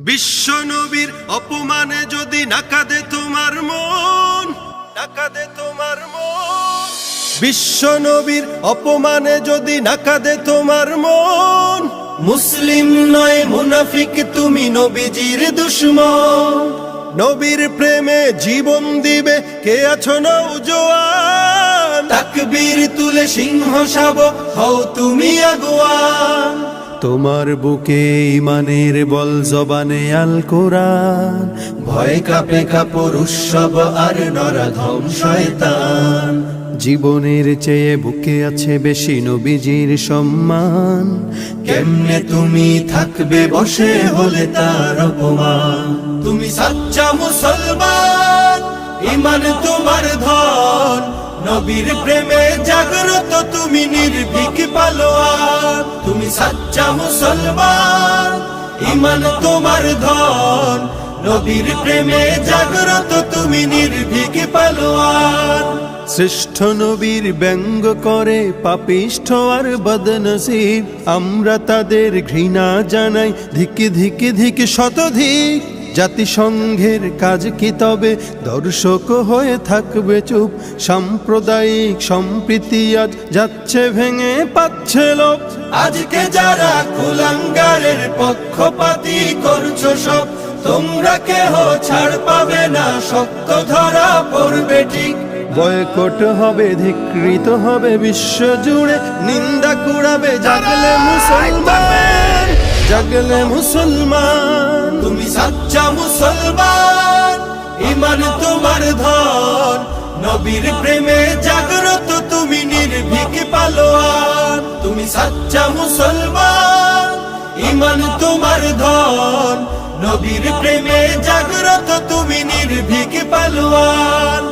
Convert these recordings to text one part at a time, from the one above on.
বিশ্ব নবীর অপমানে যদি নাকাদে তোমার মন, নাকাদে তোমার মন। বিশ্ব নবীর অপমানে যদি নাকাদে তোমার মন, মুসলিম নয় মুনাফিক তুমি নবীজির দুশমন। নবীর প্রেমে জীবন দিবে কে আছো নওজোয়ান, তাকবীর তুলে সিংহ শাবক হও তুমি আগুয়ান। তোমার বুকে ইমানের বল জবানে আল কোরআন, ভয় কাঁপে কাপড় উৎসব আর নরাধম শয়তান। জীবনের চেয়ে বুকে আছে বেশি নবীজির সম্মান, কেমনে তুমি থাকবে বসে হলে তার অপমান। তুমি সাচ্চা মুসলমান, ইমান তোমার ধন, নবীর প্রেমে জাগ্রত তুমি নির্ভীক পালোয়ান। তুমি সাচ্চা মুসলমান, ইমান তোমার ধন, নবীর প্রেমে জাগ্রত তুমি নির্ভীক পালোয়ান। শ্রেষ্ঠ নবীর ব্যঙ্গ করে পাপিষ্ঠ আর বদনসিব, আমরা তাদের ঘৃণা জানাই ধিকে ধিকে ধিকে শতধিক। জাতিসংঘের কাজ কি তবে দর্শক হয়ে থাকবে চুপ, সাম্প্রদায়িক সম্প্রীতি আজ যাচ্ছে ভেঙে পাচ্ছে লোক। আজকে যারা কুলাঙ্গারের পক্ষপাতী করছো সব, তোমরা কেহ ছাড় পাবে না, শক্ত ধরা পড়বে ঠিক। বয়কট হবে, ধিকৃত হবে বিশ্ব জুড়ে, নিন্দা কুড়াবে জাগলে মুসলমান, জাগলে মুসলমান। তুমি সাচ্চা মুসলমান, ইমান তোমার ধন, নবীর প্রেমে জাগ্রত তুমি নির্ভীক পালোয়ান। তুমি সাচ্চা মুসলমান, ইমান তোমার ধন, নবীর প্রেমে জাগ্রত তুমি নির্ভীক পালোয়ান।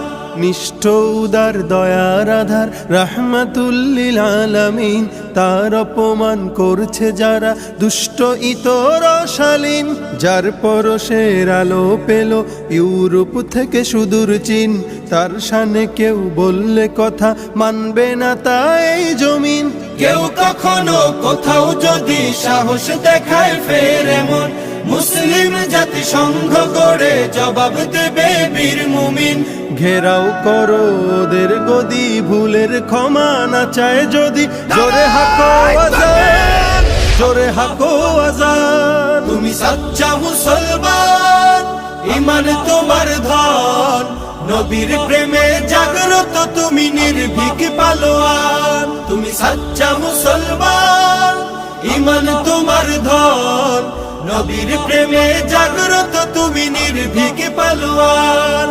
নিষ্ঠ উদার দয়ার আধার রাহমাতুল লিল আলামিন, তার অপমান করছে যারা দুষ্ট ইতর শালীন। যার পরশের আলো পেল ইউরোপ থেকে সুদূর চীন, তার শানে কেউ বললে কথা মানবে না তাই জমিন। কেউ কখনো কোথাও যদি সাহস দেখায় ফের এমন, মুসলিম জাতি সংঘ গড়ে জবাব দেবে বীর মুমিন। ঘেরাও করো ওদের গদি, ভুলের ক্ষমা না চায় যদি, জোরে হাকো আজান, জোরে হাকো আজান। তুমি সাচ্চা মুসলমান, ইমান তোমার ধন, নবীর প্রেমে জাগ্রত তুমি নির্ভীক পালোয়ান। তুমি সাচ্চা মুসলমান, ইমান তোমার ধন, নবীর প্রেমে জাগ্রত তুমি নির্ভীক পালোয়ান।